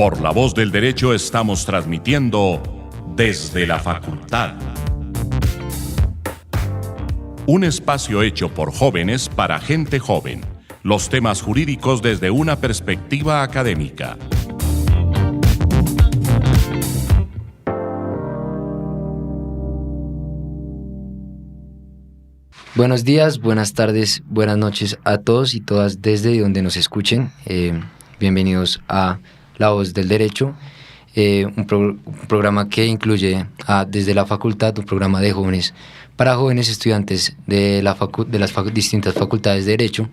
Por La Voz del Derecho estamos transmitiendo desde la facultad. Un espacio hecho por jóvenes para gente joven. Los temas jurídicos desde una perspectiva académica. Buenos días, buenas tardes, buenas noches a todos y todas desde donde nos escuchen. Bienvenidos a La Voz del Derecho, un programa que incluye desde la facultad, un programa de jóvenes para jóvenes estudiantes de las distintas facultades de Derecho.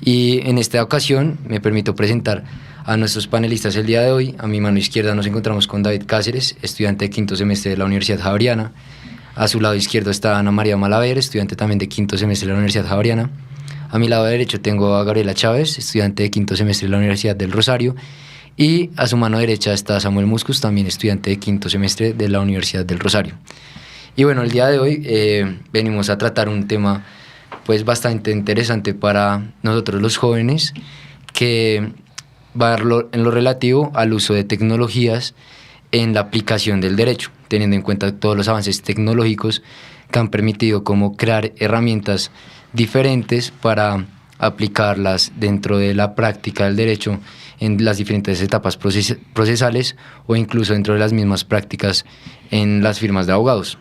Y en esta ocasión me permito presentar a nuestros panelistas el día de hoy. A mi mano izquierda nos encontramos con David Cáceres, estudiante de quinto semestre de la Universidad Javeriana. A su lado izquierdo está Ana María Malaver, estudiante también de quinto semestre de la Universidad Javeriana. A mi lado derecho tengo a Gabriela Chávez, estudiante de quinto semestre de la Universidad del Rosario. Y a su mano derecha está Samuel Muscus, también estudiante de quinto semestre de la Universidad del Rosario. Y bueno, el día de hoy venimos a tratar un tema pues bastante interesante para nosotros los jóvenes, que va en lo relativo al uso de tecnologías en la aplicación del derecho, teniendo en cuenta todos los avances tecnológicos que han permitido como crear herramientas diferentes para aplicarlas dentro de la práctica del derecho en las diferentes etapas procesales o incluso dentro de las mismas prácticas en las firmas de abogados.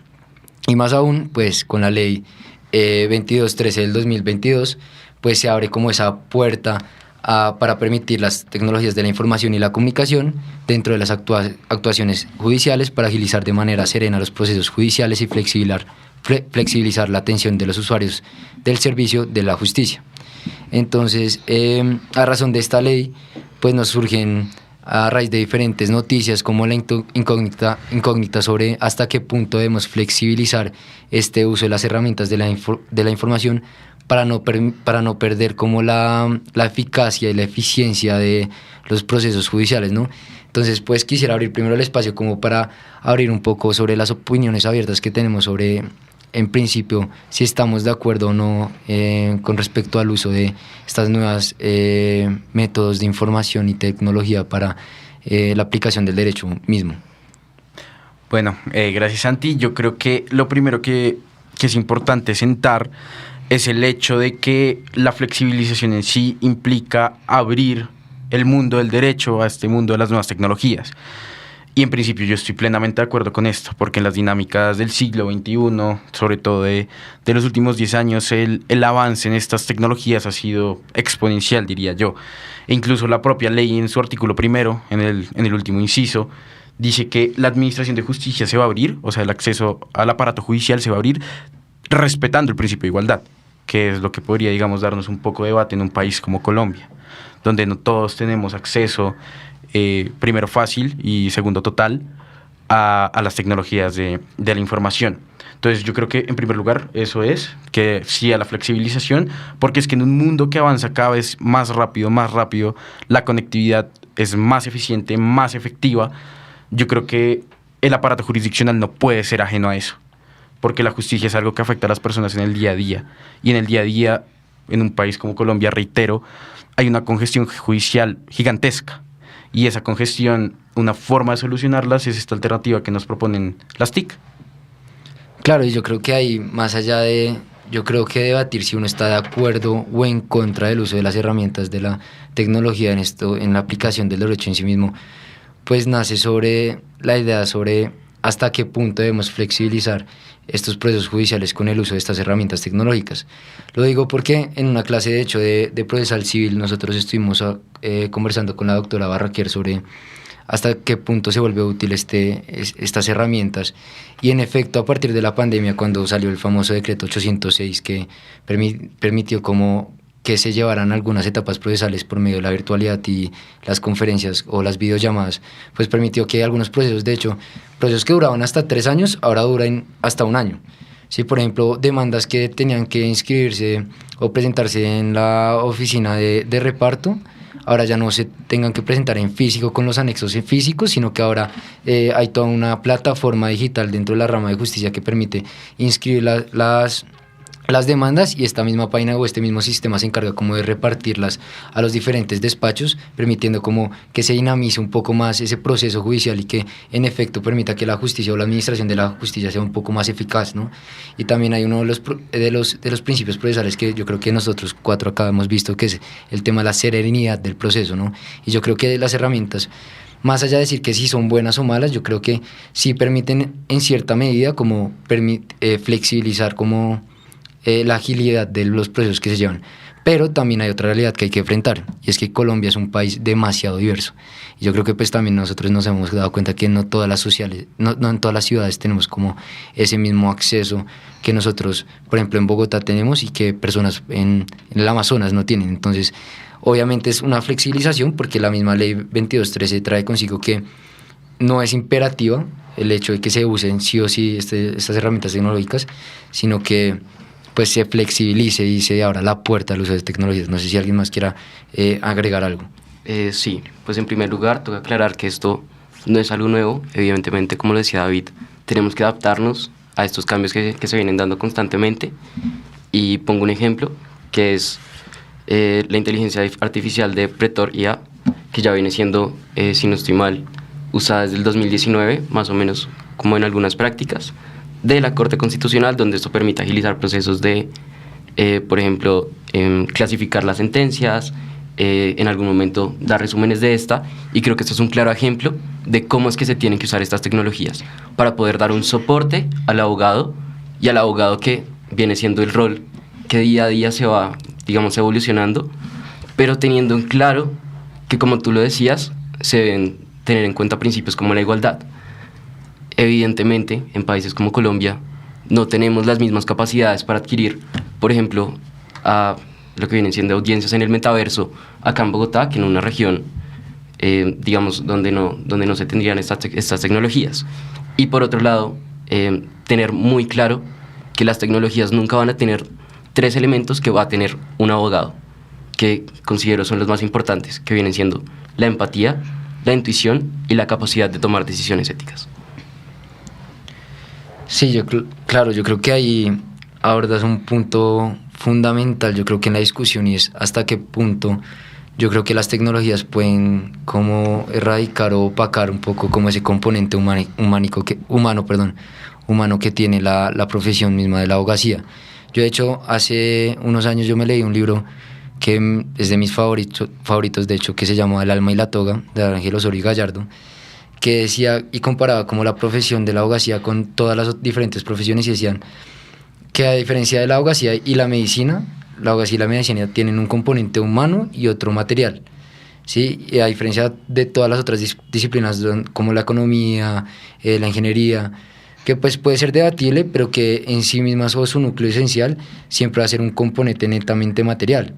Y más aún, pues con la ley 2213 del 2022, pues se abre como esa puerta para permitir las tecnologías de la información y la comunicación dentro de las actuaciones judiciales para agilizar de manera serena los procesos judiciales y flexibilizar la atención de los usuarios del servicio de la justicia. Entonces, a razón de esta ley, pues nos surgen a raíz de diferentes noticias como la incógnita sobre hasta qué punto debemos flexibilizar este uso de las herramientas de la información para no perder como la eficacia y la eficiencia de los procesos judiciales, ¿no? Entonces, pues quisiera abrir primero el espacio como para abrir un poco sobre las opiniones abiertas que tenemos sobre, en principio, si estamos de acuerdo o no con respecto al uso de estas nuevas métodos de información y tecnología para la aplicación del derecho mismo. Bueno, gracias, Santi. Yo creo que lo primero que es importante sentar es el hecho de que la flexibilización en sí implica abrir el mundo del derecho a este mundo de las nuevas tecnologías. Y en principio yo estoy plenamente de acuerdo con esto, porque en las dinámicas del siglo XXI, sobre todo de los últimos 10 años, el avance en estas tecnologías ha sido exponencial, diría yo. E incluso la propia ley en su artículo primero, en el último inciso, dice que la administración de justicia se va a abrir, o sea, el acceso al aparato judicial se va a abrir respetando el principio de igualdad, que es lo que podría, digamos, darnos un poco de debate en un país como Colombia, donde no todos tenemos acceso, primero fácil y segundo total, a las tecnologías de la información. Entonces yo creo que en primer lugar eso es, que sí a la flexibilización, porque es que en un mundo que avanza cada vez más rápido, la conectividad es más eficiente, más efectiva. Yo creo que el aparato jurisdiccional no puede ser ajeno a eso, porque la justicia es algo que afecta a las personas en el día a día, y en el día a día, en un país como Colombia, reitero, hay una congestión judicial gigantesca, y esa congestión, una forma de solucionarlas es esta alternativa que nos proponen las TIC. Claro, y yo creo que hay, más allá de, yo creo que debatir si uno está de acuerdo o en contra del uso de las herramientas de la tecnología en la aplicación del derecho en sí mismo, pues nace sobre la idea sobre hasta qué punto debemos flexibilizar estos procesos judiciales con el uso de estas herramientas tecnológicas. Lo digo porque en una clase de hecho de procesal civil nosotros estuvimos conversando con la doctora Barraquer sobre hasta qué punto se vuelve útil estas herramientas, y en efecto a partir de la pandemia, cuando salió el famoso decreto 806 que permitió como que se llevaran algunas etapas procesales por medio de la virtualidad y las conferencias o las videollamadas, pues permitió que algunos procesos, de hecho, procesos que duraban hasta 3 años, ahora duran hasta 1 año. Sí, por ejemplo, demandas que tenían que inscribirse o presentarse en la oficina de reparto, ahora ya no se tengan que presentar en físico con los anexos en físicos, sino que ahora hay toda una plataforma digital dentro de la rama de justicia que permite inscribir las las demandas, y esta misma página o este mismo sistema se encarga como de repartirlas a los diferentes despachos, permitiendo como que se dinamice un poco más ese proceso judicial y que en efecto permita que la justicia o la administración de la justicia sea un poco más eficaz, ¿no? Y también hay uno de los principios procesales que yo creo que nosotros cuatro acá hemos visto, que es el tema de la serenidad del proceso, ¿no? Y yo creo que las herramientas, más allá de decir que si son buenas o malas, yo creo que sí permiten en cierta medida como flexibilizar como la agilidad de los procesos que se llevan. Pero también hay otra realidad que hay que enfrentar, y es que Colombia es un país demasiado diverso. Y yo creo que pues también nosotros nos hemos dado cuenta que no todas las sociales, no en todas las ciudades tenemos como ese mismo acceso que nosotros, por ejemplo, en Bogotá tenemos y que personas en el Amazonas no tienen. Entonces, obviamente es una flexibilización porque la misma ley 2213 trae consigo que no es imperativa el hecho de que se usen sí o sí estas herramientas tecnológicas, sino que pues se flexibilice y se abra la puerta al uso de tecnologías. No sé si alguien más quiera agregar algo. Sí, pues en primer lugar tengo que aclarar que esto no es algo nuevo. Evidentemente, como lo decía David, tenemos que adaptarnos a estos cambios que se vienen dando constantemente. Y pongo un ejemplo, que es la inteligencia artificial de Pretor IA, que ya viene siendo, si no estoy mal, usada desde el 2019, más o menos como en algunas prácticas de la Corte Constitucional, donde esto permite agilizar procesos de, por ejemplo, clasificar las sentencias, en algún momento dar resúmenes de esta, y creo que esto es un claro ejemplo de cómo es que se tienen que usar estas tecnologías para poder dar un soporte al abogado, y al abogado que viene siendo el rol que día a día se va, digamos, evolucionando, pero teniendo en claro que, como tú lo decías, se deben tener en cuenta principios como la igualdad. Evidentemente, en países como Colombia no tenemos las mismas capacidades para adquirir, por ejemplo, a lo que vienen siendo audiencias en el metaverso acá en Bogotá, que en una región, digamos, donde no se tendrían estas tecnologías. Y por otro lado, tener muy claro que las tecnologías nunca van a tener 3 elementos que va a tener un abogado, que considero son los más importantes, que vienen siendo la empatía, la intuición y la capacidad de tomar decisiones éticas. Sí, claro, yo creo que ahí abordas un punto fundamental, yo creo que en la discusión, y es hasta qué punto yo creo que las tecnologías pueden como erradicar o opacar un poco como ese componente humano que tiene la profesión misma de la abogacía. Yo de hecho hace unos años yo me leí un libro que es de mis favoritos de hecho, que se llama El alma y la toga, de Ángel Osorio y Gallardo, que decía y comparaba como la profesión de la abogacía con todas las diferentes profesiones, y decían que a diferencia de la abogacía y la medicina, la abogacía y la medicina tienen un componente humano y otro material, ¿sí? Y a diferencia de todas las otras disciplinas como la economía, la ingeniería, que pues puede ser debatible, pero que en sí mismas o su núcleo esencial siempre va a ser un componente netamente material.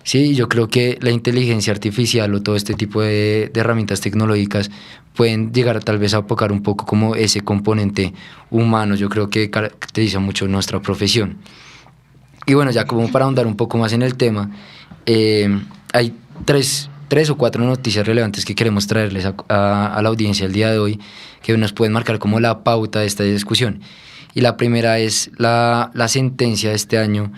Sí, yo creo que la inteligencia artificial o todo este tipo de herramientas tecnológicas pueden llegar tal vez a apocar un poco como ese componente humano, yo creo que caracteriza mucho nuestra profesión. Y bueno, ya como para ahondar un poco más en el tema, hay tres o cuatro noticias relevantes que queremos traerles a la audiencia el día de hoy, que nos pueden marcar como la pauta de esta discusión. Y la primera es la sentencia de este año,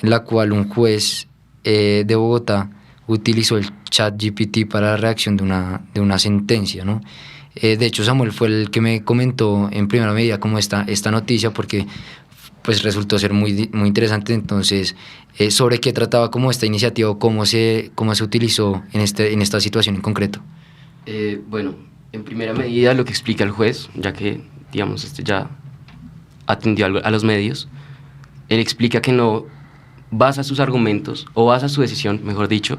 en la cual un juez de Bogotá utilizó el ChatGPT para la redacción de una sentencia, ¿no? De hecho, Samuel fue el que me comentó en primera medida como esta noticia, porque pues resultó ser muy interesante. Entonces, sobre qué trataba como esta iniciativa o cómo se utilizó en esta situación en concreto. Bueno, en primera medida lo que explica el juez, ya que, digamos, ya atendió a los medios, él explica que no basa sus argumentos, o basa su decisión, mejor dicho,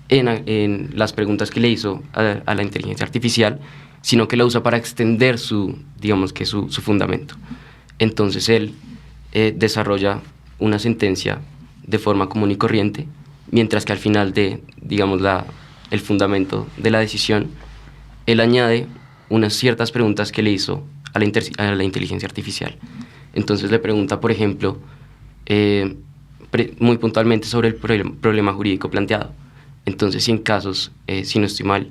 en las preguntas que le hizo a la inteligencia artificial, sino que la usa para extender su fundamento. Entonces él desarrolla una sentencia de forma común y corriente, mientras que al final de, digamos, el fundamento de la decisión, él añade unas ciertas preguntas que le hizo a la inteligencia artificial. Entonces le pregunta, por ejemplo, muy puntualmente sobre el problema jurídico planteado. Entonces, si en casos, si no estoy mal,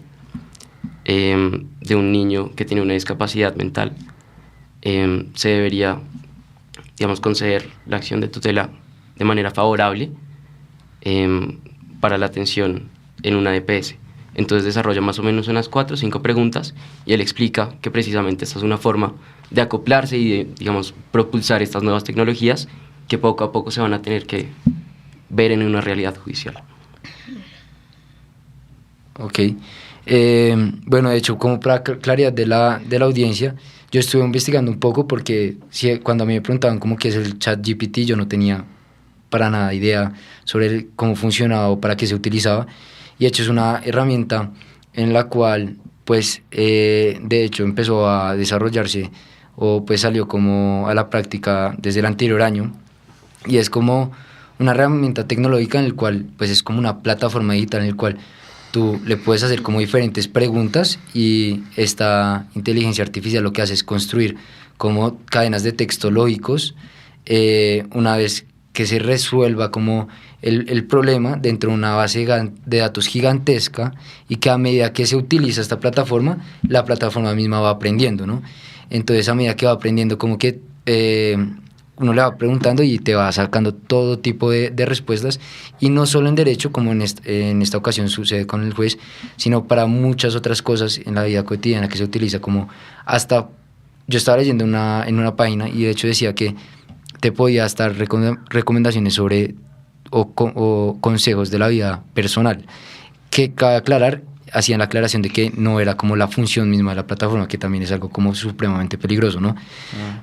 de un niño que tiene una discapacidad mental, se debería, digamos, conceder la acción de tutela de manera favorable para la atención en una EPS. Entonces desarrolla más o menos unas 4 o 5 preguntas y él explica que precisamente esta es una forma de acoplarse y de, digamos, propulsar estas nuevas tecnologías que poco a poco se van a tener que ver en una realidad judicial. Ok. Bueno, de hecho, como para claridad de la audiencia, yo estuve investigando un poco porque cuando a mí me preguntaban cómo que es el ChatGPT, yo no tenía para nada idea sobre cómo funcionaba o para qué se utilizaba. Y de hecho es una herramienta en la cual, pues, de hecho empezó a desarrollarse o pues salió como a la práctica desde el anterior año. Y es como una herramienta tecnológica en el cual, pues es como una plataforma digital en el cual tú le puedes hacer como diferentes preguntas y esta inteligencia artificial lo que hace es construir como cadenas de texto lógicos. Una vez que se resuelva como el problema dentro de una base de datos gigantesca, y que a medida que se utiliza esta plataforma, la plataforma misma va aprendiendo, ¿no? Entonces a medida que va aprendiendo, como que uno le va preguntando y te va sacando todo tipo de respuestas, y no solo en derecho, como en esta ocasión sucede con el juez, sino para muchas otras cosas en la vida cotidiana que se utiliza, como hasta, yo estaba leyendo en una página y de hecho decía que te podía dar recomendaciones sobre o consejos de la vida personal, que cabe aclarar, hacían la aclaración de que no era como la función misma de la plataforma, que también es algo como supremamente peligroso, ¿no?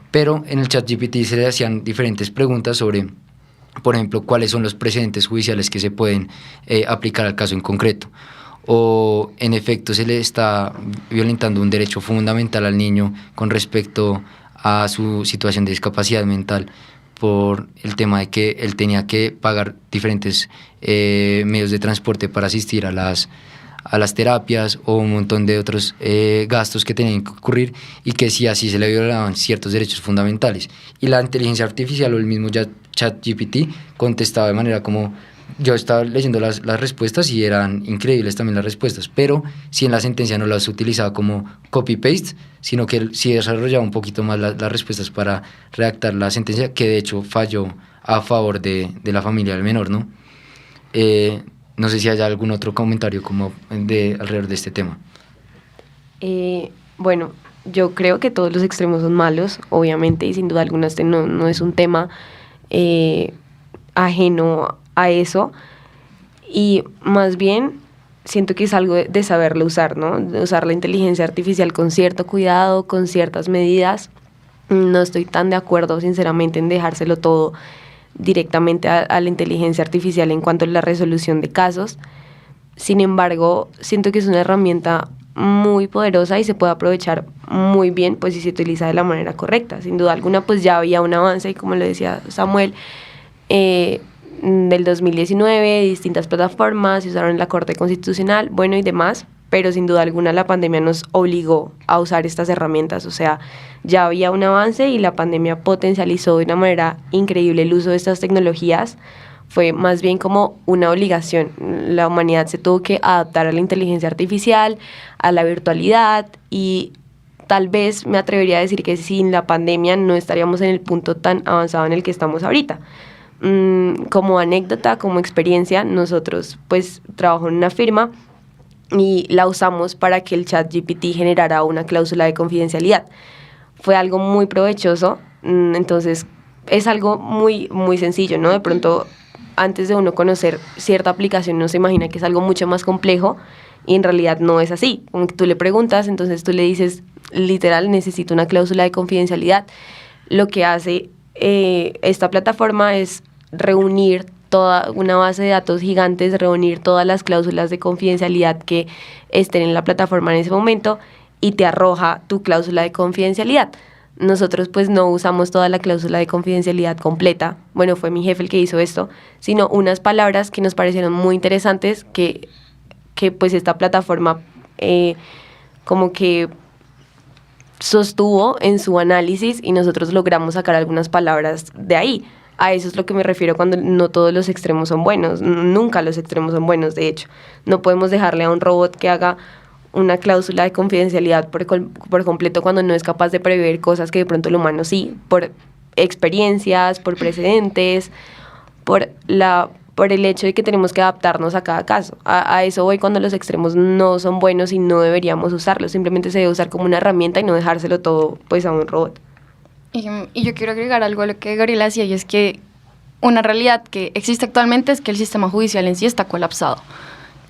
Pero en el ChatGPT se le hacían diferentes preguntas sobre, por ejemplo, cuáles son los precedentes judiciales que se pueden aplicar al caso en concreto, o en efecto se le está violentando un derecho fundamental al niño con respecto a su situación de discapacidad mental, por el tema de que él tenía que pagar diferentes medios de transporte para asistir a las terapias, o un montón de otros gastos que tenían que ocurrir, y que sí, así se le violaban ciertos derechos fundamentales. Y la inteligencia artificial o el mismo ChatGPT contestaba de manera como, yo estaba leyendo las respuestas y eran increíbles también las respuestas, pero sí en la sentencia no las utilizaba como copy-paste, sino que él sí desarrollaba un poquito más las respuestas para redactar la sentencia, que de hecho falló a favor de la familia del menor, ¿no? No sé si hay algún otro comentario como alrededor de este tema. Bueno, yo creo que todos los extremos son malos, obviamente, y sin duda alguna este no es un tema ajeno a eso, y más bien siento que es algo de saberlo usar, ¿no? De usar la inteligencia artificial con cierto cuidado, con ciertas medidas. No estoy tan de acuerdo, sinceramente, en dejárselo todo directamente a la inteligencia artificial en cuanto a la resolución de casos. Sin embargo, siento que es una herramienta muy poderosa y se puede aprovechar muy bien, pues si se utiliza de la manera correcta. Sin duda alguna, pues ya había un avance, y como le decía Samuel, del 2019, distintas plataformas se usaron en la Corte Constitucional, bueno, y demás, pero sin duda alguna la pandemia nos obligó a usar estas herramientas. O sea, ya había un avance y la pandemia potencializó de una manera increíble el uso de estas tecnologías. Fue más bien como una obligación. La humanidad se tuvo que adaptar a la inteligencia artificial, a la virtualidad, y tal vez me atrevería a decir que sin la pandemia no estaríamos en el punto tan avanzado en el que estamos ahorita. Como anécdota, como experiencia, nosotros pues trabajo en una firma y la usamos para que el ChatGPT generara una cláusula de confidencialidad. Fue algo muy provechoso, entonces es algo muy, muy sencillo, ¿no? De pronto, antes de uno conocer cierta aplicación, uno se imagina que es algo mucho más complejo, y en realidad no es así. Como que tú le preguntas, entonces tú le dices, literal, necesito una cláusula de confidencialidad. Lo que hace esta plataforma es reunir toda una base de datos gigantes, reunir todas las cláusulas de confidencialidad que estén en la plataforma en ese momento, y te arroja tu cláusula de confidencialidad. Nosotros pues no usamos toda la cláusula de confidencialidad completa, bueno, fue mi jefe el que hizo esto, sino unas palabras que nos parecieron muy interesantes que pues esta plataforma como que sostuvo en su análisis, y nosotros logramos sacar algunas palabras de ahí. A eso es lo que me refiero cuando no todos los extremos son buenos. Nunca los extremos son buenos, de hecho. No podemos dejarle a un robot que haga una cláusula de confidencialidad por completo cuando no es capaz de prever cosas que de pronto el humano sí, por experiencias, por precedentes, por el hecho de que tenemos que adaptarnos a cada caso. A eso voy cuando los extremos no son buenos y no deberíamos usarlos. Simplemente se debe usar como una herramienta y no dejárselo todo pues a un robot. Y yo quiero agregar algo a lo que Gabriela decía, y es que una realidad que existe actualmente es que el sistema judicial en sí está colapsado.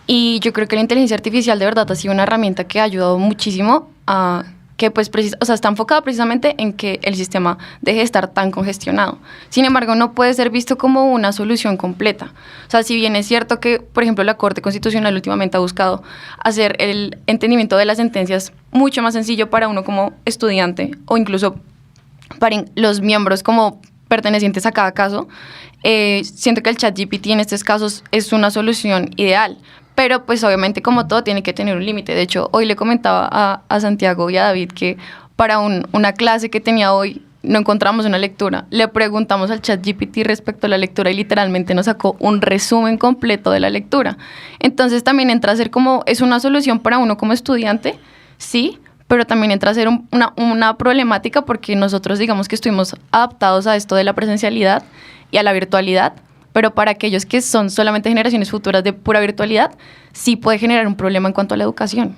Y yo creo que la inteligencia artificial de verdad ha sido una herramienta que ha ayudado muchísimo a que pues está enfocada precisamente en que el sistema deje de estar tan congestionado. Sin embargo, no puede ser visto como una solución completa. O sea, si bien es cierto que, por ejemplo, la Corte Constitucional últimamente ha buscado hacer el entendimiento de las sentencias mucho más sencillo para uno como estudiante o incluso para los miembros como pertenecientes a cada caso, siento que el ChatGPT en estos casos es una solución ideal. Pero pues obviamente como todo tiene que tener un límite. De hecho, hoy le comentaba a Santiago y a David que para una clase que tenía hoy no encontramos una lectura. Le preguntamos al ChatGPT respecto a la lectura y literalmente nos sacó un resumen completo de la lectura. Entonces también entra a ser como, es una solución para uno como estudiante, sí, pero también entra a ser una problemática porque nosotros digamos que estuvimos adaptados a esto de la presencialidad y a la virtualidad, pero para aquellos que son solamente generaciones futuras de pura virtualidad, sí puede generar un problema en cuanto a la educación.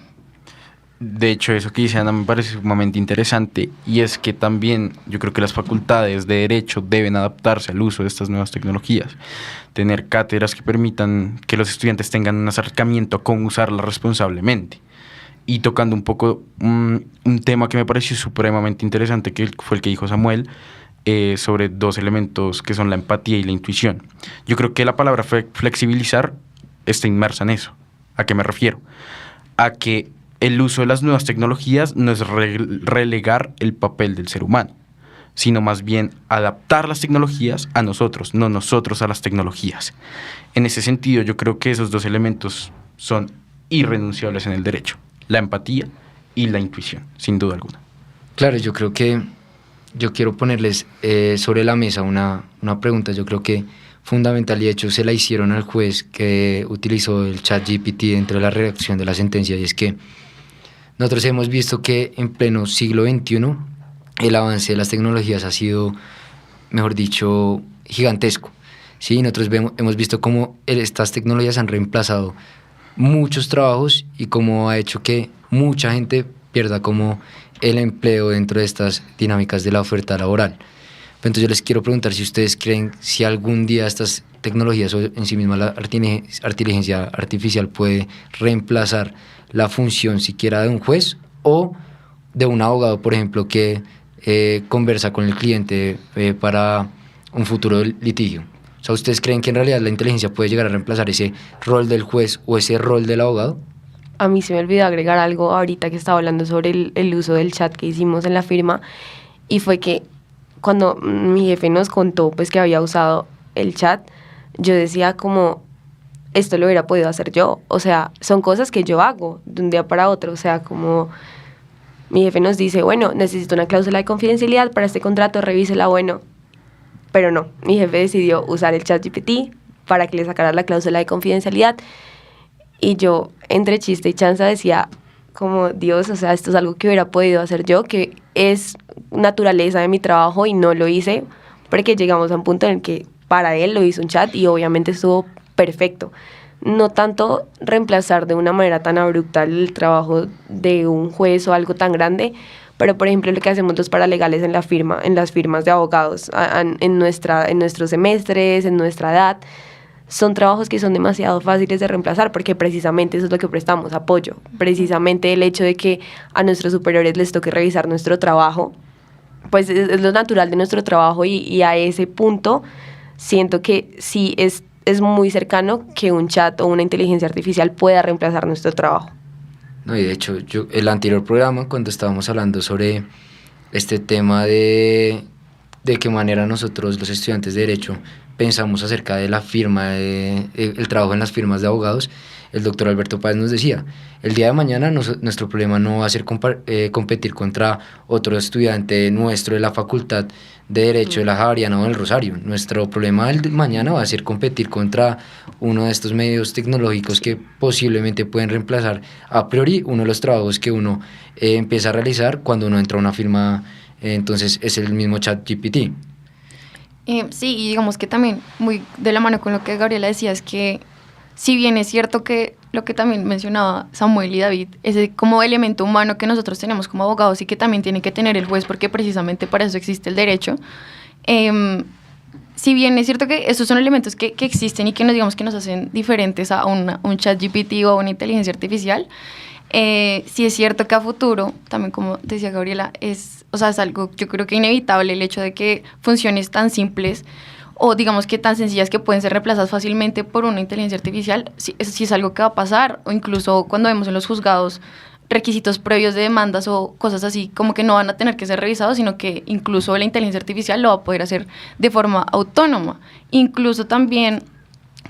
De hecho, eso que dice Ana me parece sumamente interesante, y es que también yo creo que las facultades de Derecho deben adaptarse al uso de estas nuevas tecnologías, tener cátedras que permitan que los estudiantes tengan un acercamiento a cómo usarlas responsablemente. Y tocando un poco un tema que me pareció supremamente interesante, que fue el que dijo Samuel, sobre dos elementos que son la empatía y la intuición. Yo creo que la palabra flexibilizar está inmersa en eso. ¿A qué me refiero? A que el uso de las nuevas tecnologías no es relegar el papel del ser humano, sino más bien adaptar las tecnologías a nosotros, no nosotros a las tecnologías. En ese sentido, yo creo que esos dos elementos son irrenunciables en el derecho: la empatía y la intuición, sin duda alguna. Claro, yo creo que yo quiero ponerles sobre la mesa una pregunta. Yo creo que fundamental, y de hecho se la hicieron al juez que utilizó el ChatGPT dentro de la redacción de la sentencia, y es que nosotros hemos visto que en pleno siglo XXI el avance de las tecnologías ha sido, mejor dicho, gigantesco. ¿Sí? Nosotros hemos visto cómo estas tecnologías han reemplazado muchos trabajos y cómo ha hecho que mucha gente pierda como el empleo dentro de estas dinámicas de la oferta laboral. Entonces yo les quiero preguntar si ustedes creen si algún día estas tecnologías o en sí misma la inteligencia artificial puede reemplazar la función siquiera de un juez o de un abogado, por ejemplo, que conversa con el cliente para un futuro litigio. O sea, ¿ustedes creen que en realidad la inteligencia puede llegar a reemplazar ese rol del juez o ese rol del abogado? A mí se me olvidó agregar algo ahorita que estaba hablando sobre el uso del chat que hicimos en la firma, y fue que cuando mi jefe nos contó pues que había usado el chat, yo decía como, esto lo hubiera podido hacer yo. O sea, son cosas que yo hago de un día para otro. O sea, como mi jefe nos dice, bueno, necesito una cláusula de confidencialidad para este contrato, revísela, bueno. Pero no, mi jefe decidió usar el ChatGPT para que le sacara la cláusula de confidencialidad. Y yo, entre chiste y chanza, decía como, Dios, o sea, esto es algo que hubiera podido hacer yo, que es naturaleza de mi trabajo, y no lo hice, porque llegamos a un punto en el que para él lo hizo un chat y obviamente estuvo perfecto. No tanto reemplazar de una manera tan abrupta el trabajo de un juez o algo tan grande, pero por ejemplo lo que hacemos los paralegales en las firmas de abogados, en nuestros semestres, en nuestra edad, son trabajos que son demasiado fáciles de reemplazar, porque precisamente eso es lo que prestamos, apoyo. Precisamente el hecho de que a nuestros superiores les toque revisar nuestro trabajo, pues es lo natural de nuestro trabajo, y a ese punto siento que sí es muy cercano que un chat o una inteligencia artificial pueda reemplazar nuestro trabajo. No, y de hecho, el anterior programa, cuando estábamos hablando sobre este tema de qué manera nosotros, los estudiantes de Derecho, pensamos acerca de la firma, el trabajo en las firmas de abogados, el doctor Alberto Páez nos decía, el día de mañana nuestro problema no va a ser competir contra otro estudiante nuestro de la Facultad de Derecho de la Javeriana o del Rosario. Nuestro problema del mañana va a ser competir contra uno de estos medios tecnológicos que posiblemente pueden reemplazar a priori uno de los trabajos que uno empieza a realizar cuando uno entra a una firma. Entonces es el mismo ChatGPT. Sí, y digamos que también muy de la mano con lo que Gabriela decía es que si bien es cierto que lo que también mencionaba Samuel y David, ese como elemento humano que nosotros tenemos como abogados y que también tiene que tener el juez porque precisamente para eso existe el derecho, si bien es cierto que esos son elementos que existen y que nos digamos que nos hacen diferentes a un chat GPT o a una inteligencia artificial, sí es cierto que a futuro, también como decía Gabriela, es algo yo creo que inevitable el hecho de que funciones tan simples o digamos que tan sencillas que pueden ser reemplazadas fácilmente por una inteligencia artificial, sí es algo que va a pasar, o incluso cuando vemos en los juzgados requisitos previos de demandas o cosas así, como que no van a tener que ser revisados, sino que incluso la inteligencia artificial lo va a poder hacer de forma autónoma. Incluso también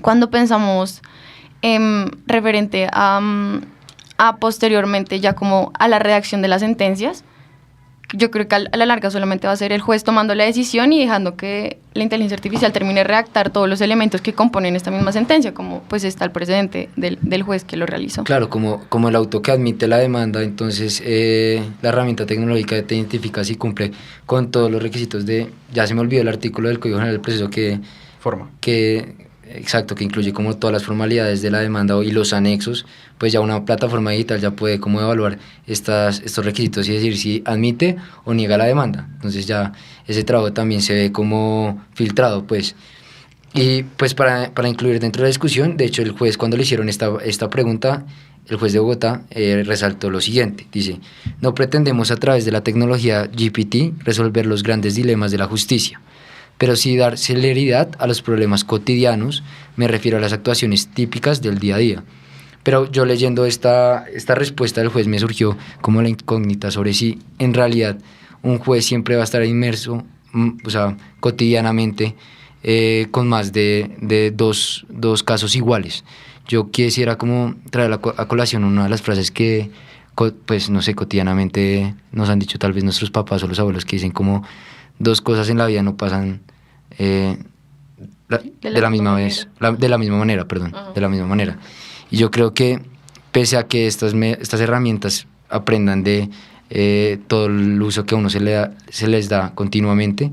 cuando pensamos referente a posteriormente ya como a la redacción de las sentencias, yo creo que a la larga solamente va a ser el juez tomando la decisión y dejando que la inteligencia artificial termine de redactar todos los elementos que componen esta misma sentencia, como pues está el precedente del juez que lo realizó. Claro, como el auto que admite la demanda, entonces la herramienta tecnológica te identifica si cumple con todos los requisitos de, ya se me olvidó el artículo del Código General del Proceso exacto, que incluye como todas las formalidades de la demanda y los anexos, pues ya una plataforma digital ya puede como evaluar estos requisitos y decir si admite o niega la demanda. Entonces ya ese trabajo también se ve como filtrado, pues. Y pues para incluir dentro de la discusión, de hecho el juez cuando le hicieron esta pregunta, el juez de Bogotá resaltó lo siguiente, dice: no pretendemos a través de la tecnología GPT resolver los grandes dilemas de la justicia, pero sí dar celeridad a los problemas cotidianos, me refiero a las actuaciones típicas del día a día. Pero yo leyendo esta respuesta del juez me surgió como la incógnita sobre si en realidad un juez siempre va a estar inmerso, cotidianamente, con más de dos casos iguales. Yo quisiera como traer a colación una de las frases que, pues no sé, cotidianamente nos han dicho tal vez nuestros papás o los abuelos, que dicen como: dos cosas en la vida no pasan de la misma manera. Y yo creo que pese a que estas herramientas aprendan de todo el uso que a uno se les da continuamente,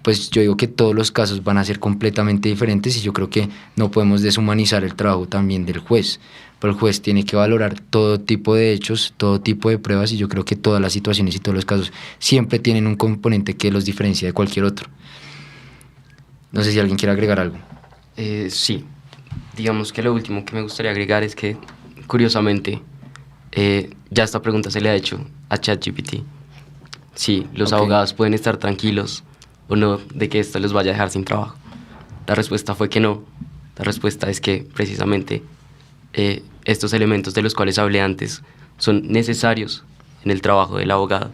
pues yo digo que todos los casos van a ser completamente diferentes y yo creo que no podemos deshumanizar el trabajo también del juez. Pero el juez tiene que valorar todo tipo de hechos, todo tipo de pruebas, y yo creo que todas las situaciones y todos los casos siempre tienen un componente que los diferencia de cualquier otro. No sé si alguien quiere agregar algo. Sí, digamos que lo último que me gustaría agregar es que, curiosamente, ya esta pregunta se le ha hecho a ChatGPT. Sí, los abogados pueden estar tranquilos o no de que esto les vaya a dejar sin trabajo. La respuesta fue que no. La respuesta es que precisamente estos elementos de los cuales hablé antes son necesarios en el trabajo del abogado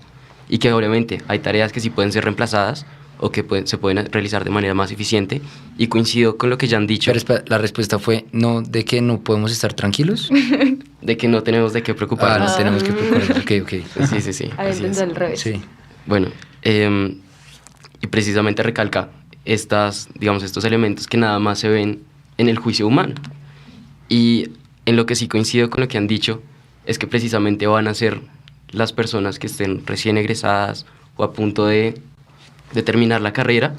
y que obviamente hay tareas que sí pueden ser reemplazadas o que se pueden realizar de manera más eficiente, y coincido con lo que ya han dicho. Pero la respuesta fue no, de que no podemos estar tranquilos. De que no tenemos de qué preocuparnos. No tenemos que preocuparnos, ok. Sí. Ahí entiendo al revés. Sí. Bueno, y precisamente recalca estos elementos que nada más se ven en el juicio humano. Y en lo que sí coincido con lo que han dicho es que precisamente van a ser las personas que estén recién egresadas o a punto de terminar la carrera,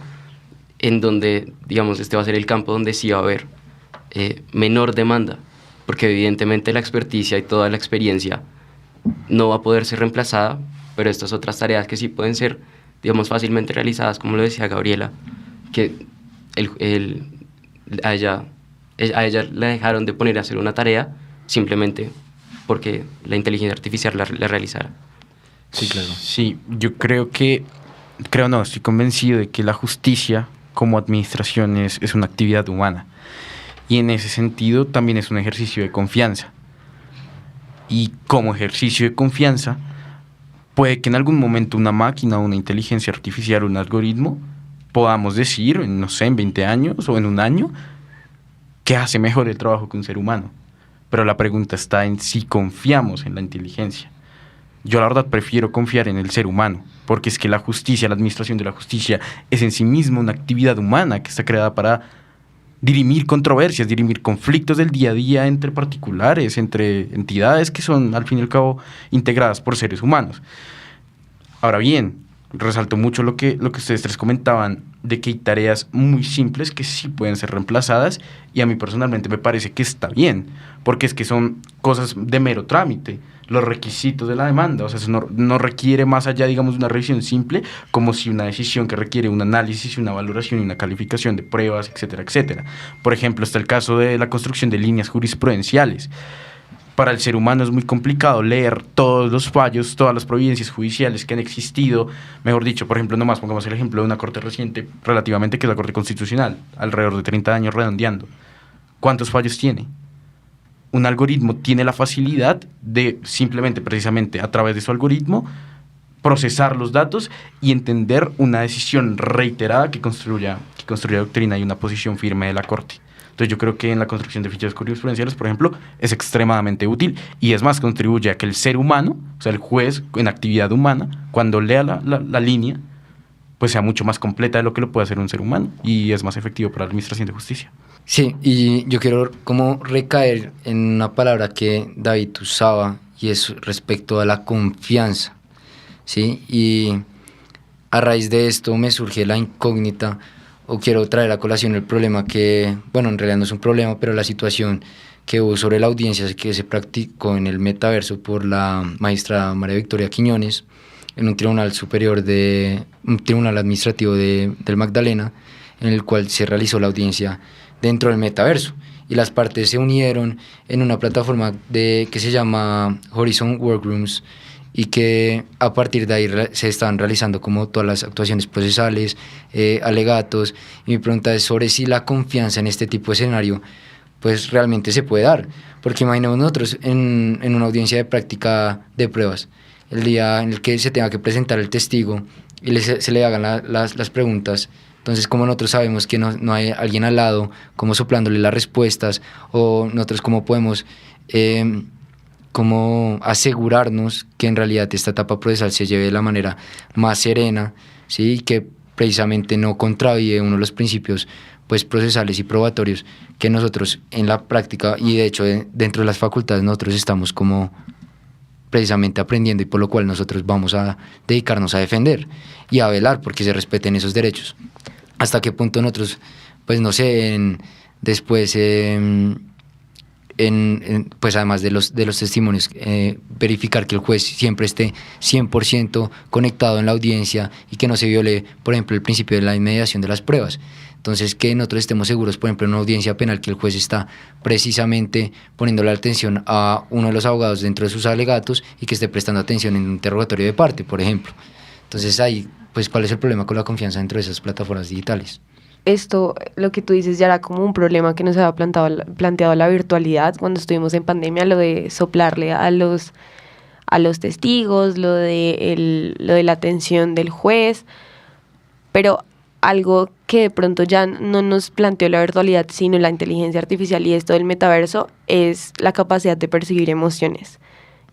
en donde, digamos, este va a ser el campo donde sí va a haber menor demanda, porque evidentemente la experticia y toda la experiencia no va a poder ser reemplazada, pero estas otras tareas que sí pueden ser, digamos, fácilmente realizadas, como lo decía Gabriela, que a ella le dejaron de poner a hacer una tarea simplemente porque la inteligencia artificial la realizara. Sí, claro. Sí, yo estoy convencido de que la justicia como administración es una actividad humana, y en ese sentido también es un ejercicio de confianza, y como ejercicio de confianza puede que en algún momento una máquina, una inteligencia artificial, un algoritmo, podamos decir, no sé, en 20 años o en un año, que hace mejor el trabajo que un ser humano. Pero la pregunta está en si confiamos en la inteligencia. Yo la verdad prefiero confiar en el ser humano, porque es que la justicia, la administración de la justicia es en sí misma una actividad humana que está creada para dirimir controversias, dirimir conflictos del día a día entre particulares, entre entidades que son al fin y al cabo integradas por seres humanos. Ahora bien, resalto mucho lo que ustedes tres comentaban, de que hay tareas muy simples que sí pueden ser reemplazadas, y a mí personalmente me parece que está bien, porque es que son cosas de mero trámite, los requisitos de la demanda, o sea, eso no requiere más allá, digamos, de una revisión simple, como si una decisión que requiere un análisis, una valoración y una calificación de pruebas, etcétera, etcétera. Por ejemplo, está el caso de la construcción de líneas jurisprudenciales. Para el ser humano es muy complicado leer todos los fallos, todas las providencias judiciales que han existido. Mejor dicho, por ejemplo, nomás pongamos el ejemplo de una corte reciente relativamente, que es la Corte Constitucional, alrededor de 30 años redondeando. ¿Cuántos fallos tiene? Un algoritmo tiene la facilidad de simplemente, precisamente a través de su algoritmo, procesar los datos y entender una decisión reiterada que construya doctrina y una posición firme de la Corte. Entonces yo creo que en la construcción de fichas jurisprudenciales, por ejemplo, es extremadamente útil, y es más, contribuye a que el ser humano, o sea, el juez en actividad humana, cuando lea la línea, pues sea mucho más completa de lo que lo puede hacer un ser humano, y es más efectivo para la administración de justicia. Sí, y yo quiero como recaer en una palabra que David usaba, y es respecto a la confianza, ¿sí? Y a raíz de esto me surge la incógnita, o quiero traer a colación el problema que, bueno, en realidad no es un problema, pero la situación que hubo sobre la audiencia que se practicó en el metaverso por la magistrada María Victoria Quiñones en un tribunal un tribunal administrativo del Magdalena, en el cual se realizó la audiencia dentro del metaverso, y las partes se unieron en una plataforma que se llama Horizon Workrooms, y que a partir de ahí se están realizando como todas las actuaciones procesales, alegatos, y mi pregunta es sobre si la confianza en este tipo de escenario pues realmente se puede dar, porque imaginemos nosotros en una audiencia de práctica de pruebas, el día en el que se tenga que presentar el testigo y se le hagan las preguntas. Entonces, como nosotros sabemos que no hay alguien al lado como soplándole las respuestas, o nosotros cómo podemos cómo asegurarnos que en realidad esta etapa procesal se lleve de la manera más serena, ¿sí? Y que precisamente no contravíe uno de los principios pues procesales y probatorios que nosotros en la práctica, y de hecho dentro de las facultades, nosotros estamos como precisamente aprendiendo, y por lo cual nosotros vamos a dedicarnos a defender y a velar porque se respeten esos derechos. ¿Hasta qué punto nosotros, pues no sé, después pues además de los testimonios, verificar que el juez siempre esté 100% conectado en la audiencia y que no se viole, por ejemplo, el principio de la inmediación de las pruebas? Entonces, que nosotros estemos seguros, por ejemplo, en una audiencia penal, que el juez está precisamente poniendo la atención a uno de los abogados dentro de sus alegatos, y que esté prestando atención en un interrogatorio de parte, por ejemplo. Entonces, ahí, pues, ¿cuál es el problema con la confianza dentro de esas plataformas digitales? Esto, lo que tú dices, ya era como un problema que nos había planteado la virtualidad cuando estuvimos en pandemia, lo de soplarle a los testigos, lo de la atención del juez, pero algo que de pronto ya no nos planteó la virtualidad, sino la inteligencia artificial y esto del metaverso, es la capacidad de percibir emociones,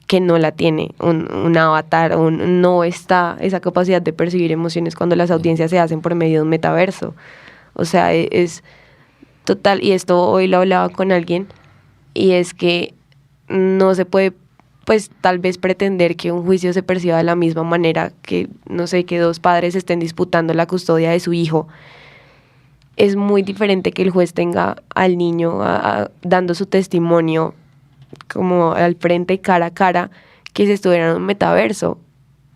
que no la tiene un avatar, no está esa capacidad de percibir emociones cuando las audiencias se hacen por medio de un metaverso. O sea, es total, y esto hoy lo hablaba con alguien, y es que no se puede, pues tal vez pretender que un juicio se perciba de la misma manera que, no sé, que dos padres estén disputando la custodia de su hijo. Es muy diferente que el juez tenga al niño dando su testimonio como al frente, cara a cara, que si estuviera en un metaverso.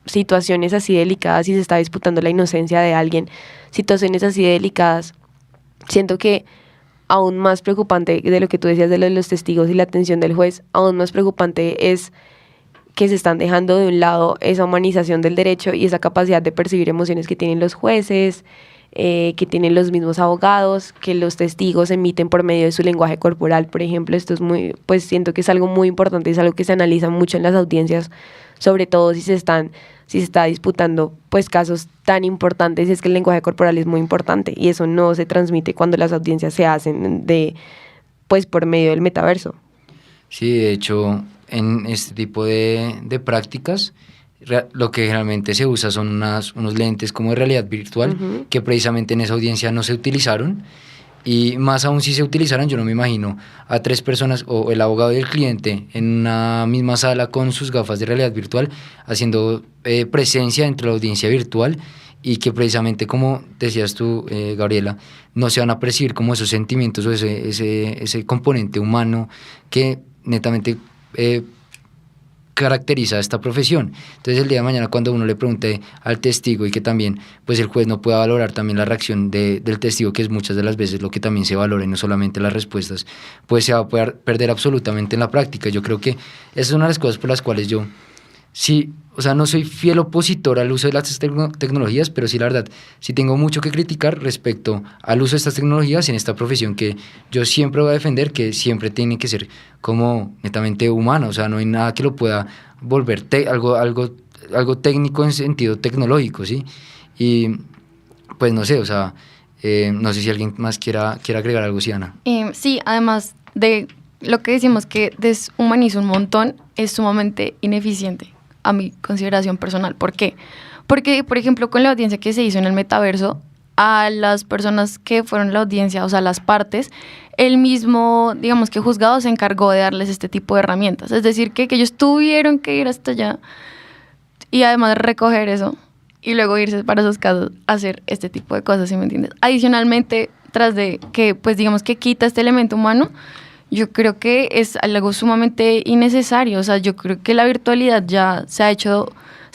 Situaciones así delicadas, si se está disputando la inocencia de alguien, situaciones así delicadas, siento que aún más preocupante de lo que tú decías de los testigos y la atención del juez, aún más preocupante es que se están dejando de un lado esa humanización del derecho y esa capacidad de percibir emociones que tienen los jueces, que tienen los mismos abogados, que los testigos emiten por medio de su lenguaje corporal, por ejemplo. Esto es muy, pues siento que es algo muy importante, es algo que se analiza mucho en las audiencias, sobre todo si se está disputando pues casos tan importantes, y es que el lenguaje corporal es muy importante, y eso no se transmite cuando las audiencias se hacen pues por medio del metaverso. Sí, de hecho, en este tipo de prácticas, lo que generalmente se usa son unos lentes como de realidad virtual, que precisamente en esa audiencia no se utilizaron, Y más aún si se utilizaran, yo no me imagino a 3 personas o el abogado y el cliente en una misma sala con sus gafas de realidad virtual haciendo presencia entre la audiencia virtual, y que precisamente, como decías tú, Gabriela, no se van a percibir como esos sentimientos o ese componente humano que netamente caracteriza esta profesión. Entonces el día de mañana, cuando uno le pregunte al testigo, y que también pues el juez no pueda valorar también la reacción del testigo, que es muchas de las veces lo que también se valora y no solamente las respuestas, pues se va a poder perder absolutamente en la práctica. Yo creo que esa es una de las cosas por las cuales yo sí, o sea, no soy fiel opositor al uso de las tecnologías, pero sí, la verdad, sí tengo mucho que criticar respecto al uso de estas tecnologías en esta profesión, que yo siempre voy a defender que siempre tiene que ser como netamente humano. O sea, no hay nada que lo pueda volver algo técnico en sentido tecnológico, ¿sí? Y pues no sé, o sea, no sé si alguien más quiera agregar algo, Siana. Sí, además de lo que decimos que deshumaniza un montón, es sumamente ineficiente a mi consideración personal. ¿Por qué? Porque, por ejemplo, con la audiencia que se hizo en el metaverso, a las personas que fueron la audiencia, o sea, las partes, el mismo, digamos que juzgado se encargó de darles este tipo de herramientas. Es decir, que ellos tuvieron que ir hasta allá y además recoger eso y luego irse para sus casos a hacer este tipo de cosas, ¿sí me entiendes? Adicionalmente, tras de que, pues digamos que quita este elemento humano, yo creo que es algo sumamente innecesario. O sea, yo creo que la virtualidad ya se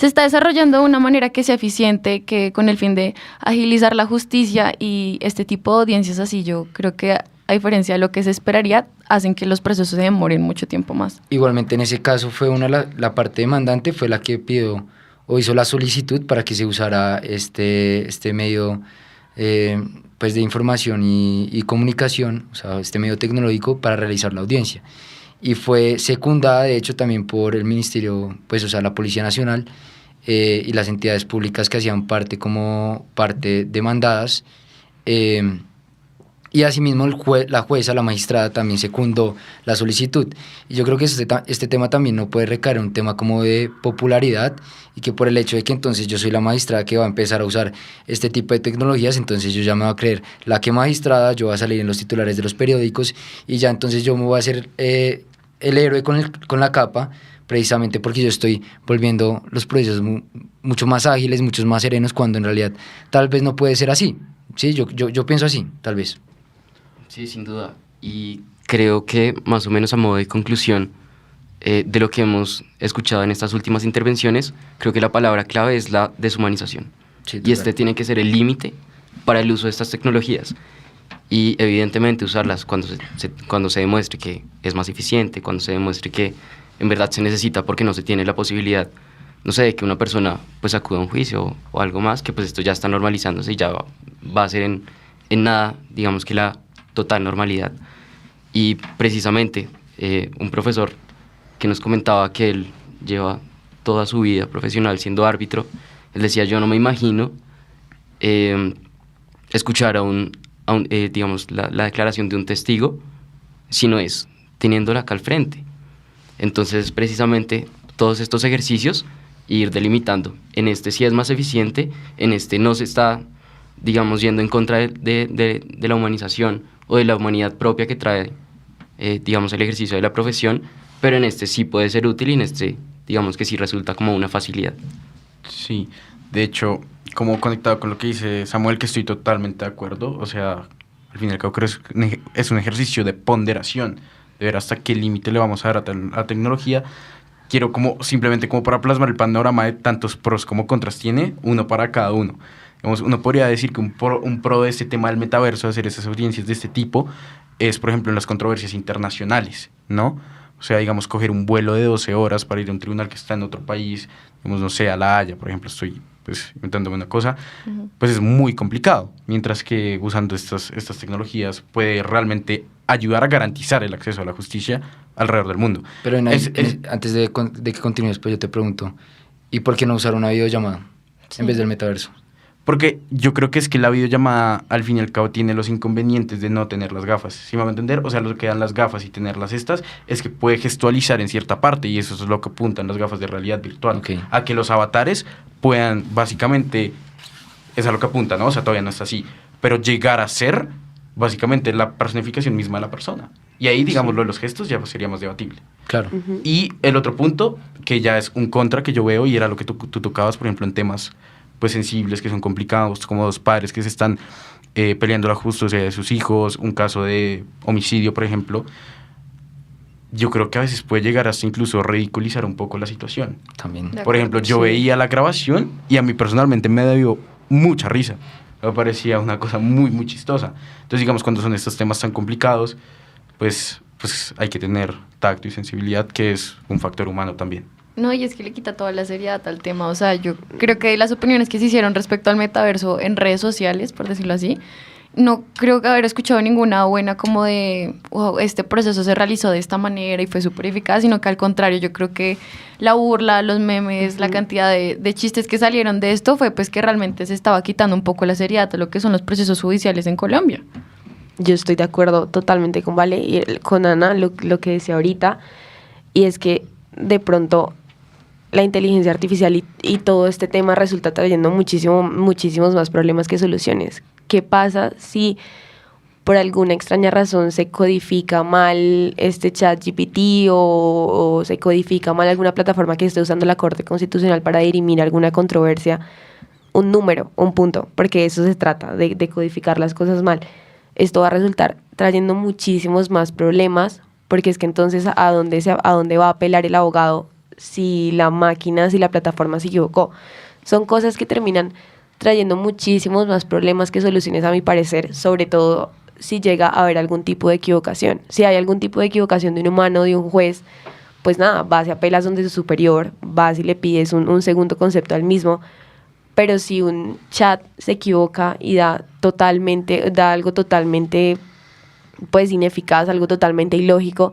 está desarrollando de una manera que sea eficiente, que con el fin de agilizar la justicia, y este tipo de audiencias así, yo creo que a diferencia de lo que se esperaría, hacen que los procesos se demoren mucho tiempo más. Igualmente en ese caso fue la parte demandante fue la que pidió o hizo la solicitud para que se usara este medio pues de información y comunicación, o sea, este medio tecnológico para realizar la audiencia. Y fue secundada, de hecho, también por el Ministerio, pues, o sea, la Policía Nacional y las entidades públicas que hacían como parte demandadas. Y asimismo la jueza, la magistrada, también secundó la solicitud. Y yo creo que este tema también no puede recaer en un tema como de popularidad, y que por el hecho de que entonces yo soy la magistrada que va a empezar a usar este tipo de tecnologías, entonces yo ya me voy a creer la que magistrada, yo voy a salir en los titulares de los periódicos, y ya entonces yo me voy a hacer el héroe con la capa, precisamente porque yo estoy volviendo los procesos mucho más ágiles, muchos más serenos, cuando en realidad tal vez no puede ser así. Sí, yo pienso así, tal vez. Sí, sin duda. Y creo que más o menos a modo de conclusión de lo que hemos escuchado en estas últimas intervenciones, creo que la palabra clave es la deshumanización. Sí, y este tiene que ser el límite para el uso de estas tecnologías. Y evidentemente usarlas cuando se demuestre que es más eficiente, cuando se demuestre que en verdad se necesita, porque no se tiene la posibilidad, no sé, de que una persona pues acuda a un juicio o algo más, que pues esto ya está normalizándose y ya va a ser en nada, digamos que la total normalidad. Y precisamente un profesor que nos comentaba que él lleva toda su vida profesional siendo árbitro, él decía: yo no me imagino escuchar digamos, la declaración de un testigo si no es teniéndola acá al frente. Entonces, precisamente, todos estos ejercicios, ir delimitando, en este sí es más eficiente, en este no se está, digamos, yendo en contra de la humanización o de la humanidad propia que trae, digamos, el ejercicio de la profesión, pero en este sí puede ser útil y en este, digamos, que sí resulta como una facilidad. Sí, de hecho, como conectado con lo que dice Samuel, que estoy totalmente de acuerdo, o sea, al fin y al cabo creo que es un ejercicio de ponderación, de ver hasta qué límite le vamos a dar a la tecnología. Quiero simplemente como para plasmar el panorama de tantos pros como contras tiene, uno para cada uno. Uno podría decir que un pro de este tema del metaverso, hacer esas audiencias de este tipo, es, por ejemplo, en las controversias internacionales, ¿no? O sea, digamos, coger un vuelo de 12 horas para ir a un tribunal que está en otro país, digamos, no sé, a La Haya, por ejemplo, estoy pues inventándome una cosa, pues es muy complicado, mientras que usando estas tecnologías puede realmente ayudar a garantizar el acceso a la justicia alrededor del mundo. Pero antes de que continúes, pues yo te pregunto, ¿y por qué no usar una videollamada en vez del metaverso? Porque yo creo que es que la videollamada, al fin y al cabo, tiene los inconvenientes de no tener las gafas. ¿Sí me va a entender? O sea, lo que dan las gafas y tenerlas estas es que puede gestualizar en cierta parte, y eso es lo que apuntan las gafas de realidad virtual. Okay. A que los avatares puedan, básicamente, es a lo que apuntan, ¿no? O sea, todavía no está así. Pero llegar a ser básicamente la personificación misma de la persona. Y ahí, digamos, lo de los gestos ya sería más debatible. Claro. Y el otro punto, que ya es un contra que yo veo, y era lo que tú tocabas, por ejemplo, en temas pues sensibles, que son complicados, como dos padres que se están peleando la justicia de sus hijos, un caso de homicidio, por ejemplo. Yo creo que a veces puede llegar hasta incluso ridiculizar un poco la situación. También. Por ejemplo, yo veía la grabación y a mí personalmente me dio mucha risa. Me parecía una cosa muy, muy chistosa. Entonces, digamos, cuando son estos temas tan complicados, pues hay que tener tacto y sensibilidad, que es un factor humano también. No, y es que le quita toda la seriedad al tema. O sea, yo creo que las opiniones que se hicieron respecto al metaverso en redes sociales, por decirlo así, no creo que haber escuchado ninguna buena como de, wow, este proceso se realizó de esta manera y fue súper eficaz, sino que al contrario, yo creo que la burla, los memes, la cantidad de chistes que salieron de esto fue pues que realmente se estaba quitando un poco la seriedad de lo que son los procesos judiciales en Colombia. Yo estoy de acuerdo totalmente con Vale y con Ana, lo que decía ahorita, y es que de pronto la inteligencia artificial y todo este tema resulta trayendo muchísimos más problemas que soluciones. ¿Qué pasa si por alguna extraña razón se codifica mal este ChatGPT o se codifica mal alguna plataforma que esté usando la Corte Constitucional para dirimir alguna controversia? Un número, un punto, porque eso se trata, de codificar las cosas mal. Esto va a resultar trayendo muchísimos más problemas, porque es que entonces ¿a dónde va a apelar el abogado si la máquina, si la plataforma se equivocó? Son cosas que terminan trayendo muchísimos más problemas que soluciones, a mi parecer, sobre todo si llega a haber algún tipo de equivocación. Si hay algún tipo de equivocación de un humano, de un juez, pues nada, vas y apelas donde su superior, vas y le pides un segundo concepto al mismo. Pero si un chat se equivoca y da algo totalmente pues ineficaz, algo totalmente ilógico,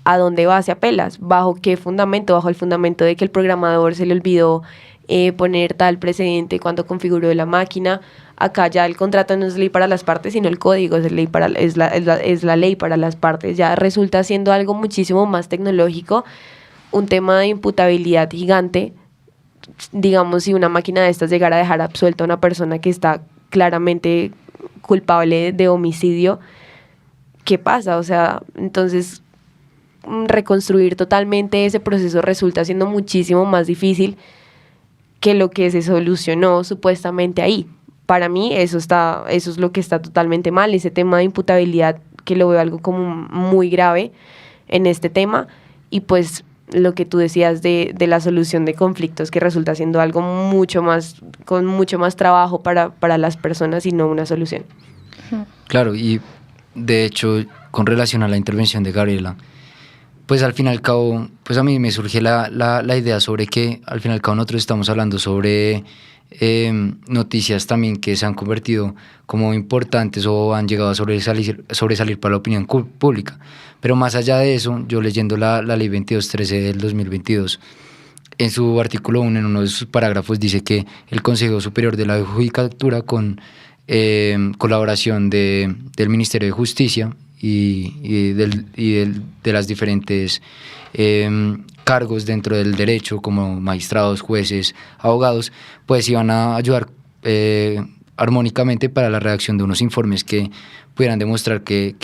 ¿a dónde vas y apelas? ¿Bajo qué fundamento? Bajo el fundamento de que el programador se le olvidó poner tal precedente cuando configuró la máquina. Acá ya el contrato no es ley para las partes, sino el código es la ley para las partes. Ya resulta siendo algo muchísimo más tecnológico, un tema de imputabilidad gigante. Digamos, si una máquina de estas llegara a dejar absuelta a una persona que está claramente culpable de homicidio, ¿qué pasa? O sea, entonces reconstruir totalmente ese proceso resulta siendo muchísimo más difícil que lo que se solucionó supuestamente ahí. Para mí eso es lo que está totalmente mal, ese tema de imputabilidad, que lo veo algo como muy grave en este tema, y pues lo que tú decías de la solución de conflictos, que resulta siendo algo con mucho más trabajo para las personas y no una solución. Claro, y de hecho, con relación a la intervención de Gabriela, pues al fin y al cabo, pues a mí me surge la idea sobre que al fin y al cabo nosotros estamos hablando sobre noticias también que se han convertido como importantes o han llegado a sobresalir para la opinión pública. Pero más allá de eso, yo leyendo la ley 2213 del 2022, en su artículo 1, en uno de sus parágrafos, dice que el Consejo Superior de la Judicatura, con colaboración del Ministerio de Justicia y de las diferentes cargos dentro del derecho, como magistrados, jueces, abogados, pues iban a ayudar armónicamente para la redacción de unos informes que pudieran demostrar que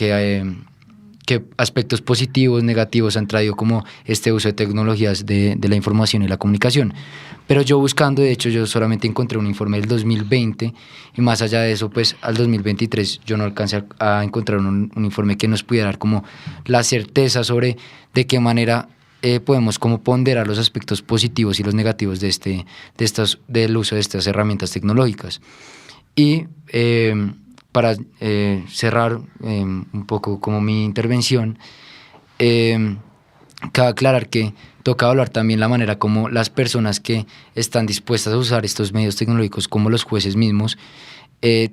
aspectos positivos, negativos han traído como este uso de tecnologías de la información y la comunicación. Pero yo buscando, de hecho, yo solamente encontré un informe del 2020 y más allá de eso, pues al 2023 yo no alcancé a encontrar un informe que nos pudiera dar como la certeza sobre de qué manera podemos como ponderar los aspectos positivos y los negativos del uso de estas herramientas tecnológicas. Y para cerrar un poco como mi intervención, cabe aclarar que toca hablar también la manera como las personas que están dispuestas a usar estos medios tecnológicos, como los jueces mismos,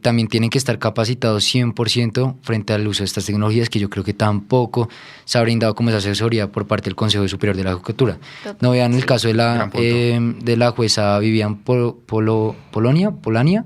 también tienen que estar capacitados 100% frente al uso de estas tecnologías, que yo creo que tampoco se ha brindado como esa asesoría por parte del Consejo Superior de la Judicatura. No vean el caso de la jueza Vivian Polania,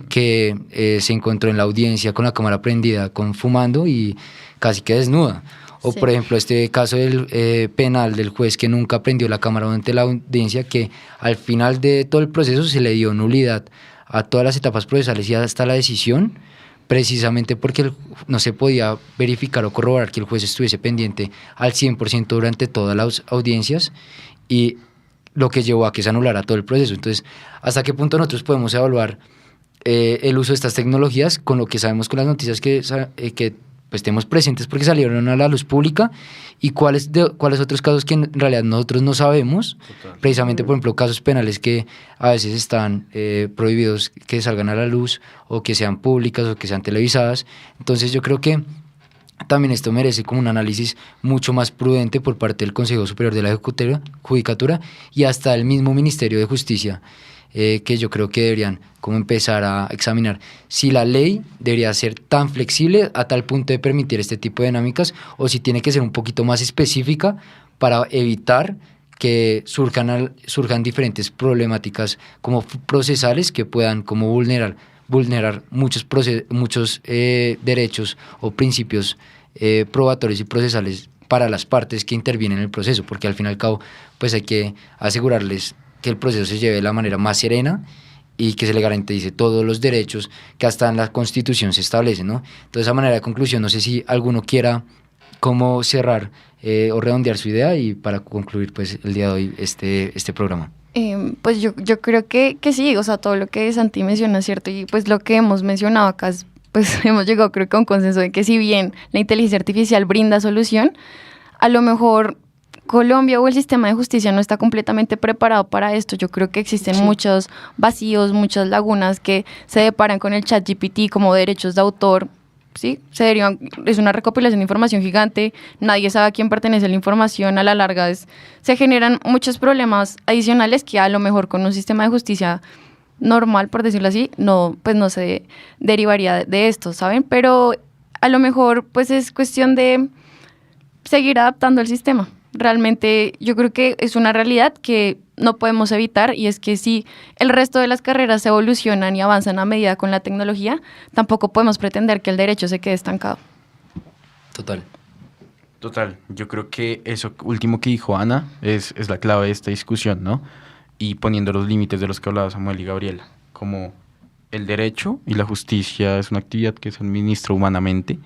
que se encontró en la audiencia con la cámara prendida, fumando y casi que desnuda. O sí. Por ejemplo, este caso del penal del juez que nunca prendió la cámara durante la audiencia, que al final de todo el proceso se le dio nulidad a todas las etapas procesales y hasta la decisión, precisamente porque no se podía verificar o corroborar que el juez estuviese pendiente al 100% durante todas las audiencias, y lo que llevó a que se anulara todo el proceso. Entonces, ¿hasta qué punto nosotros podemos evaluar el uso de estas tecnologías con lo que sabemos, con las noticias que pues estemos presentes porque salieron a la luz pública, y cuáles otros casos que en realidad nosotros no sabemos? Total. Precisamente, por ejemplo, casos penales que a veces están prohibidos que salgan a la luz, o que sean públicas o que sean televisadas. Entonces yo creo que también esto merece como un análisis mucho más prudente por parte del Consejo Superior de la Judicatura y hasta el mismo Ministerio de Justicia, que yo creo que deberían como empezar a examinar si la ley debería ser tan flexible a tal punto de permitir este tipo de dinámicas, o si tiene que ser un poquito más específica para evitar que surjan diferentes problemáticas como procesales que puedan como vulnerar muchos derechos o principios probatorios y procesales para las partes que intervienen en el proceso, porque al fin y al cabo pues hay que asegurarles que el proceso se lleve de la manera más serena y que se le garantice todos los derechos que hasta en la Constitución se establecen, ¿no? Entonces, a manera de conclusión, no sé si alguno quiera cómo cerrar o redondear su idea, y para concluir pues el día de hoy este programa. Pues yo creo que sí, o sea, todo lo que Santi menciona es cierto, y pues lo que hemos mencionado acá es, pues hemos llegado creo que a un consenso de que si bien la inteligencia artificial brinda solución, a lo mejor Colombia o el sistema de justicia no está completamente preparado para esto. Yo creo que existen muchos vacíos, muchas lagunas que se deparan con el ChatGPT, como derechos de autor, ¿sí? Es una recopilación de información gigante, nadie sabe a quién pertenece la información, a la larga se generan muchos problemas adicionales que a lo mejor con un sistema de justicia normal, por decirlo así, no se derivaría de esto, ¿saben? Pero a lo mejor pues es cuestión de seguir adaptando el sistema. Realmente yo creo que es una realidad que no podemos evitar, y es que si el resto de las carreras evolucionan y avanzan a medida con la tecnología, tampoco podemos pretender que el derecho se quede estancado. Total, yo creo que eso último que dijo Ana es la clave de esta discusión, ¿no? Y poniendo los límites de los que hablaba Samuel y Gabriela, como el derecho y la justicia es una actividad que se administra humanamente,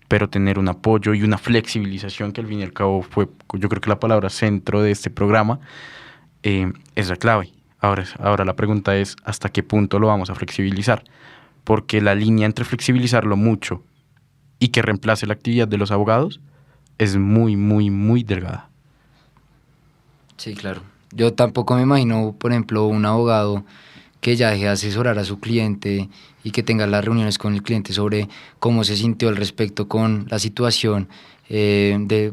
pero tener un apoyo y una flexibilización, que al fin y al cabo fue, yo creo que la palabra centro de este programa, es la clave. Ahora la pregunta es, ¿hasta qué punto lo vamos a flexibilizar? Porque la línea entre flexibilizarlo mucho y que reemplace la actividad de los abogados es muy, muy, muy delgada. Sí, claro. Yo tampoco me imagino, por ejemplo, un abogado que ya deje de asesorar a su cliente y que tenga las reuniones con el cliente sobre cómo se sintió al respecto con la situación de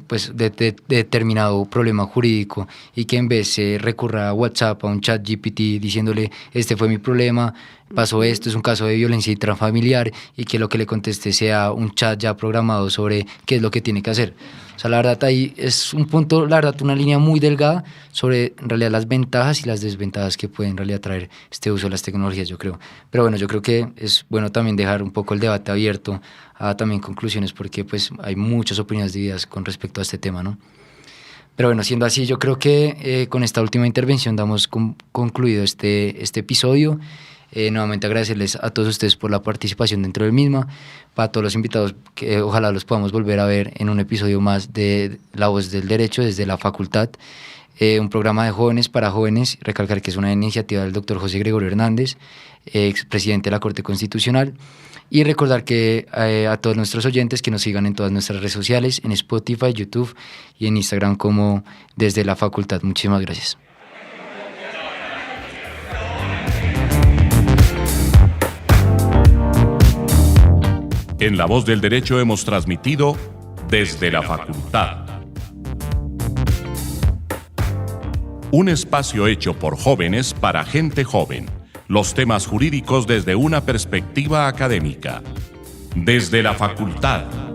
determinado problema jurídico, y que en vez se recurra a WhatsApp, a un chat GPT diciéndole este fue mi problema, pasó esto, es un caso de violencia intrafamiliar, y que lo que le conteste sea un chat ya programado sobre qué es lo que tiene que hacer. O sea, la verdad ahí es un punto, la verdad una línea muy delgada sobre en realidad las ventajas y las desventajas que pueden en realidad traer este uso de las tecnologías, yo creo. Pero bueno, yo creo que es bueno también dejar un poco el debate abierto a también conclusiones, porque pues hay muchas opiniones divididas con respecto a este tema, ¿no? Pero bueno, siendo así, yo creo que con esta última intervención damos concluido este episodio. Nuevamente agradecerles a todos ustedes por la participación dentro del misma, para todos los invitados que ojalá los podamos volver a ver en un episodio más de La Voz del Derecho desde la facultad, un programa de jóvenes para jóvenes. Recalcar que es una iniciativa del doctor José Gregorio Hernández, expresidente de la Corte Constitucional, y recordar que a todos nuestros oyentes que nos sigan en todas nuestras redes sociales, en Spotify, YouTube y en Instagram como Desde la Facultad. Muchísimas gracias. En La Voz del Derecho hemos transmitido Desde la Facultad. Un espacio hecho por jóvenes para gente joven. Los temas jurídicos desde una perspectiva académica. Desde la Facultad.